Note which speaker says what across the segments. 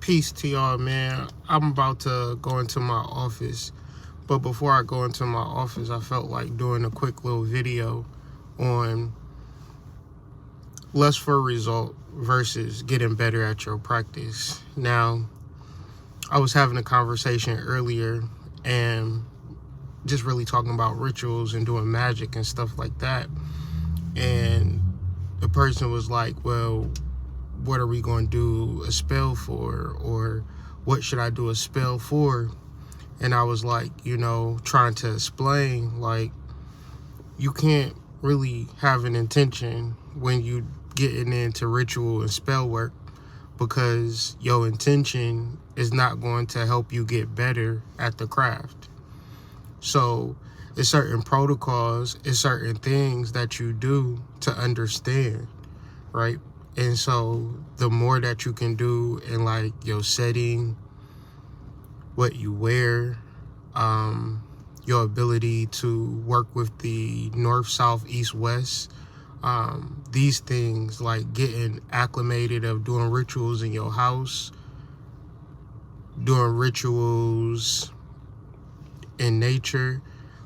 Speaker 1: Peace to y'all, man. I'm about to go into my office, but before I go into my office, I felt like doing a quick little video on lust for result versus getting better at your practice. Now, I was having a conversation earlier and just really talking about rituals and doing magic and stuff like that. And the person was like, well, what are we going to do a spell for? Or what should I do a spell for? And I was like, trying to explain, like, you can't really have an intention when you getting into ritual and spell work, because your intention is not going to help you get better at the craft. So it's certain protocols, it's certain things that you do to understand, right? And so the more that you can do in like your setting, what you wear, your ability to work with the north, south, east, west, these things, like getting acclimated of doing rituals in your house, doing rituals in nature,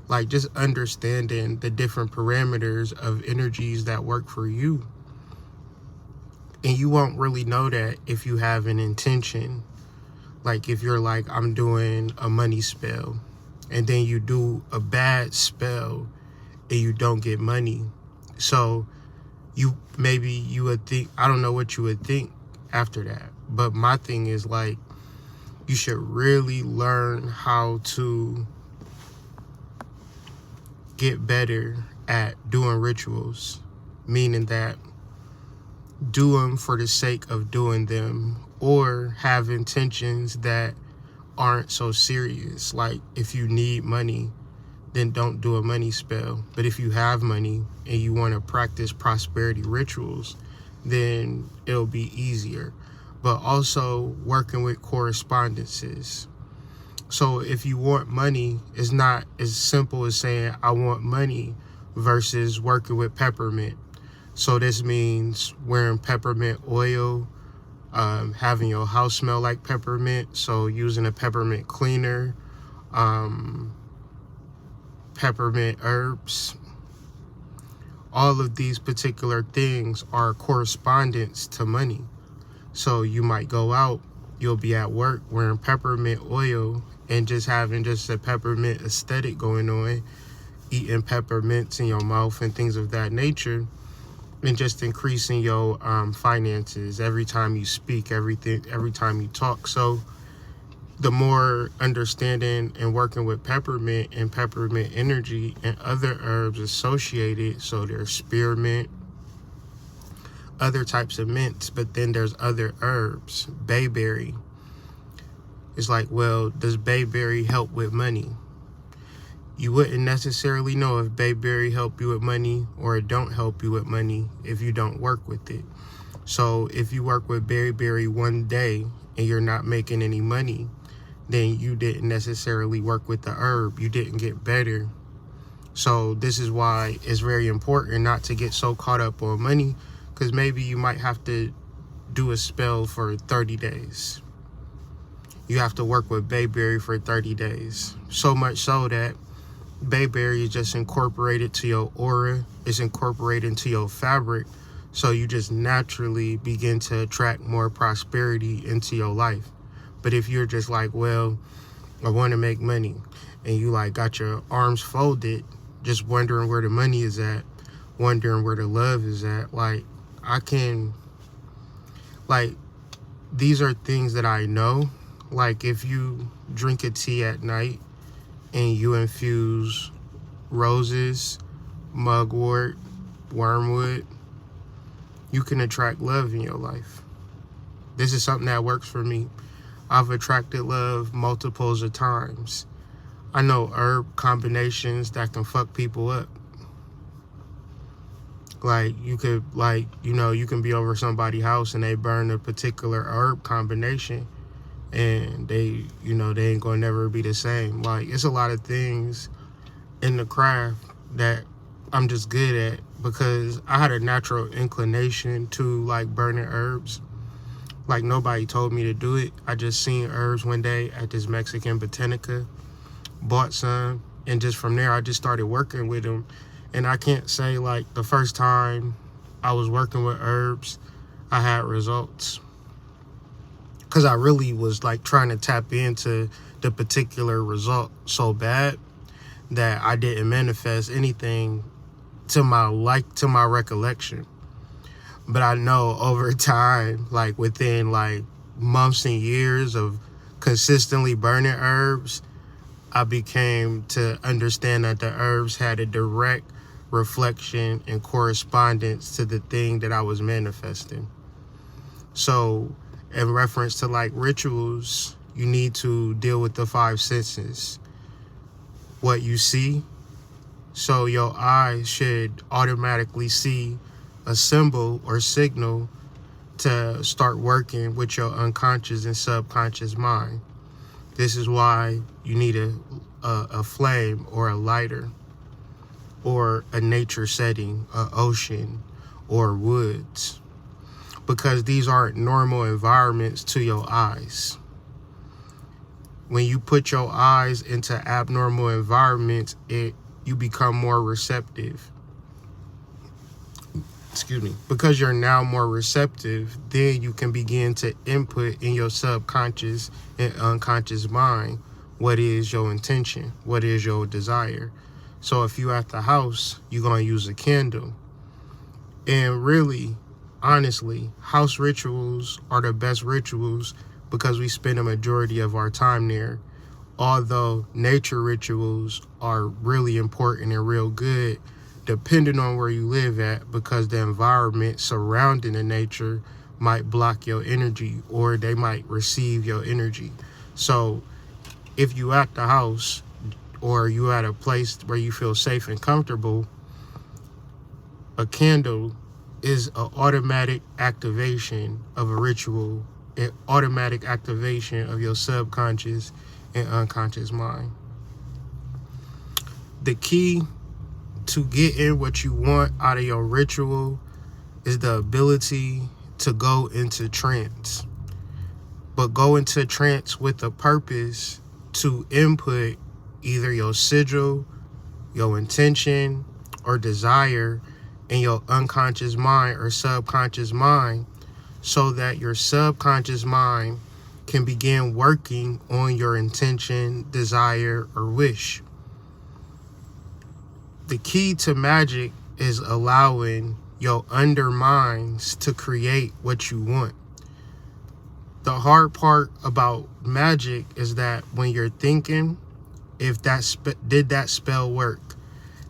Speaker 1: like just understanding the different parameters of energies that work for you. And you won't really know that if you have an intention. Like if you're like, I'm doing a money spell, and then you do a bad spell and you don't get money. So you would think, I don't know what you would think after that. But my thing is like, you should really learn how to get better at doing rituals, meaning that do them for the sake of doing them, or have intentions that aren't so serious. Like if you need money, then don't do a money spell. But if you have money and you want to practice prosperity rituals, then it'll be easier. But also working with correspondences. So if you want money, it's not as simple as saying I want money versus working with peppermint. So this means wearing peppermint oil, having your house smell like peppermint. So using a peppermint cleaner, peppermint herbs. All of these particular things are correspondence to money. So you might go out, you'll be at work wearing peppermint oil and just having just a peppermint aesthetic going on, eating peppermints in your mouth and things of that nature, and just increasing your finances every time you speak, every time you talk. So the more understanding and working with peppermint and peppermint energy and other herbs associated, so there's spearmint, other types of mints, but then there's other herbs. Bayberry. It's like, well, does bayberry help with money? You wouldn't necessarily know if bayberry help you with money or it don't help you with money if you don't work with it. So if you work with bayberry one day and you're not making any money, then you didn't necessarily work with the herb. You didn't get better. So this is why it's very important not to get so caught up on money, because maybe you might have to do a spell for 30 days. You have to work with bayberry for 30 days. So much so that bayberry is just incorporated to your aura, it's incorporated into your fabric, so you just naturally begin to attract more prosperity into your life. But if you're just like, well, I want to make money, and you like got your arms folded, just wondering where the money is at, wondering where the love is at, these are things that I know. Like if you drink a tea at night and you infuse roses, mugwort, wormwood, you can attract love in your life. This is something that works for me. I've attracted love multiples of times. I know herb combinations that can fuck people up. Like you could, you can be over somebody's house and they burn a particular herb combination, and they ain't gonna never be the same. Like it's a lot of things in the craft that I'm just good at because I had a natural inclination to like burning herbs. Like, nobody told me to do it. I just seen herbs one day at this Mexican botanica, bought some, and just from there I just started working with them. And I can't say like the first time I was working with herbs I had results, because I really was like trying to tap into the particular result so bad that I didn't manifest anything to my recollection. But I know over time, like within like months and years of consistently burning herbs, I became to understand that the herbs had a direct reflection and correspondence to the thing that I was manifesting. So in reference to like rituals, you need to deal with the 5 senses. What you see, so your eyes should automatically see a symbol or signal to start working with your unconscious and subconscious mind. This is why you need a flame or a lighter, or a nature setting, an ocean or woods, because these aren't normal environments to your eyes. When you put your eyes into abnormal environments, you become more receptive. Excuse me. Because you're now more receptive, then you can begin to input in your subconscious and unconscious mind what is your intention, what is your desire. So if you at the house, you're going to use a candle. And really, honestly, house rituals are the best rituals because we spend a majority of our time there. Although nature rituals are really important and real good, depending on where you live at, because the environment surrounding the nature might block your energy, or they might receive your energy. So if you at the house, or you at a place where you feel safe and comfortable, a candle is an automatic activation of a ritual, an automatic activation of your subconscious and unconscious mind. The key to getting what you want out of your ritual is the ability to go into trance. But go into trance with a purpose to input either your sigil, your intention, or desire in your unconscious mind or subconscious mind, so that your subconscious mind can begin working on your intention, desire, or wish. The key to magic is allowing your underminds to create what you want. The hard part about magic is that when you're thinking, if did that spell work?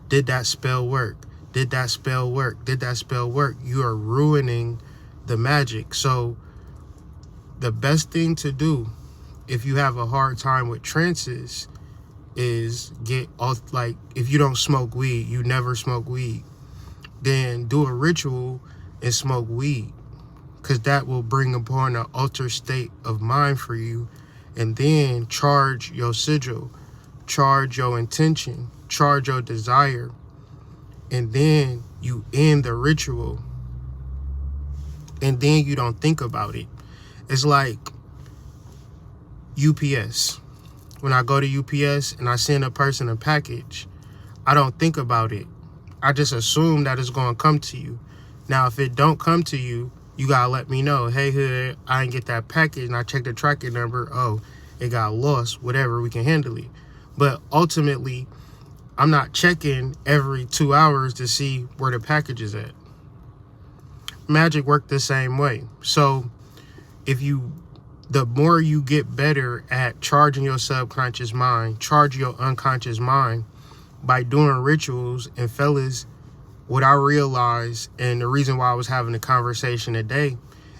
Speaker 1: Did that spell work? Did that spell work? Did that spell work? You are ruining the magic. So the best thing to do if you have a hard time with trances is get off. Like, if you don't smoke weed, you never smoke weed, then do a ritual and smoke weed, because that will bring upon an altered state of mind for you. And then charge your sigil, charge your intention, charge your desire, and then you end the ritual, and then you don't think about it. It's like UPS. When I go to UPS and I send a person a package, I don't think about it. I just assume that it's going to come to you. Now, if it don't come to you, you got to let me know. Hey, hood, I didn't get that package, and I checked the tracking number. Oh, it got lost. Whatever, we can handle it. But ultimately, I'm not checking every 2 hours to see where the package is at. Magic worked the same way. So the more you get better at charging your subconscious mind, charge your unconscious mind by doing rituals. And fellas, what I realized, and the reason why I was having a conversation today,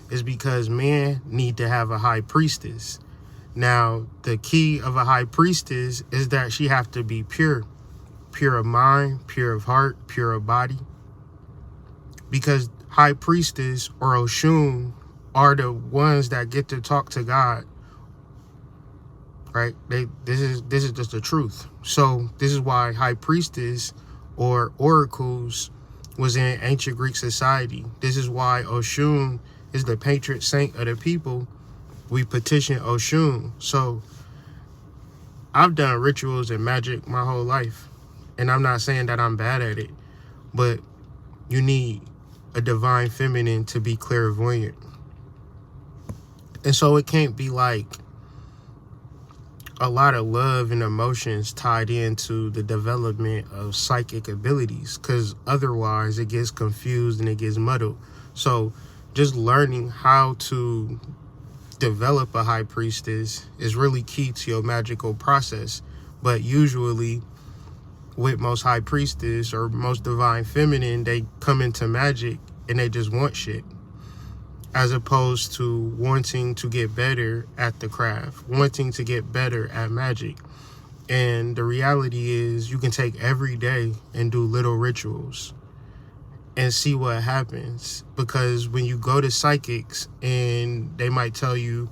Speaker 1: is because men need to have a high priestess. Now, the key of a high priestess is that she have to be pure of mind, pure of heart, pure of body. Because high priestess or Oshun are the ones that get to talk to God, right? This is just the truth. So this is why high priestess or oracles was in ancient Greek society. This is why Oshun is the patron saint of the people. We petition Oshun. So I've done rituals and magic my whole life, and I'm not saying that I'm bad at it, but you need a divine feminine to be clairvoyant. And so it can't be like a lot of love and emotions tied into the development of psychic abilities, because otherwise it gets confused and it gets muddled. So just learning how to develop a high priestess is really key to your magical process. But usually with most high priestess or most divine feminine, they come into magic and they just want shit, as opposed to wanting to get better at the craft, wanting to get better at magic. And the reality is you can take every day and do little rituals and see what happens. Because when you go to psychics and they might tell you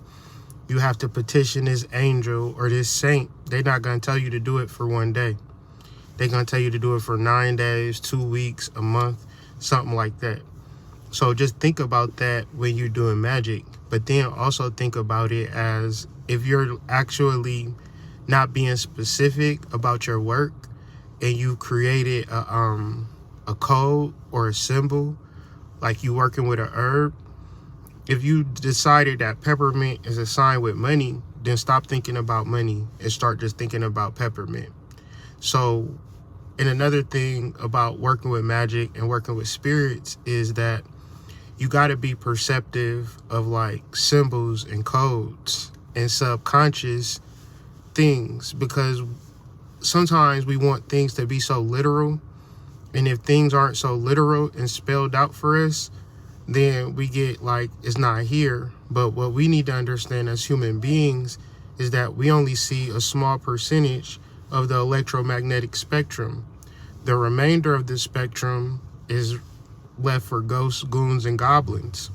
Speaker 1: you have to petition this angel or this saint, they're not going to tell you to do it for one day. They're going to tell you to do it for 9 days, 2 weeks, a month, something like that. So just think about that when you're doing magic, but then also think about it as if you're actually not being specific about your work and you created a code or a symbol, like you working with a herb. If you decided that peppermint is a sign with money, then stop thinking about money and start just thinking about peppermint. So, and another thing about working with magic and working with spirits is that you got to be perceptive of like symbols and codes and subconscious things, because sometimes we want things to be so literal, and if things aren't so literal and spelled out for us, then we get like it's not here. But what we need to understand as human beings is that we only see a small percentage of the electromagnetic spectrum. The remainder of the spectrum is left for ghosts, goons, and goblins.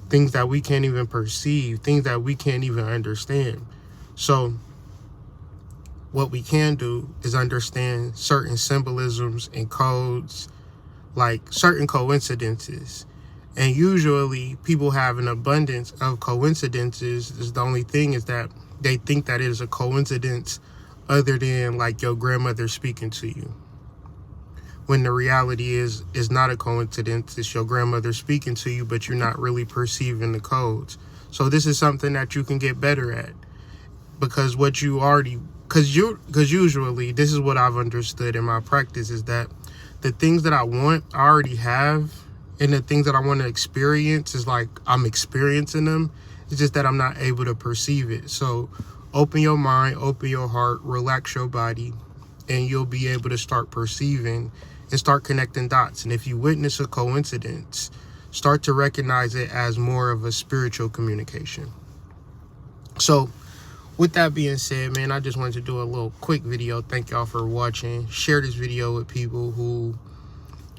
Speaker 1: Things that we can't even perceive, things that we can't even understand. So what we can do is understand certain symbolisms and codes, like certain coincidences. And usually people have an abundance of coincidences. The only thing is that they think that it is a coincidence other than like your grandmother speaking to you, when the reality is not a coincidence. It's your grandmother speaking to you, but you're not really perceiving the codes. So this is something that you can get better at, because what you already, because usually this is what I've understood in my practice, is that the things that I want, I already have, and the things that I want to experience is like I'm experiencing them. It's just that I'm not able to perceive it. So open your mind, open your heart, relax your body, and you'll be able to start perceiving and start connecting dots. And if you witness a coincidence, start to recognize it as more of a spiritual communication. So with that being said, man, I just wanted to do a little quick video. Thank y'all for watching. Share this video with people who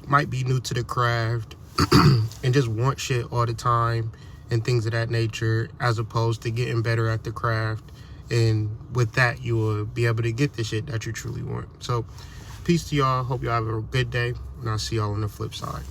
Speaker 1: might be new to the craft and just want shit all the time and things of that nature, as opposed to getting better at the craft. And with that, you will be able to get the shit that you truly want. So peace to y'all. Hope y'all have a good day, and I'll see y'all on the flip side.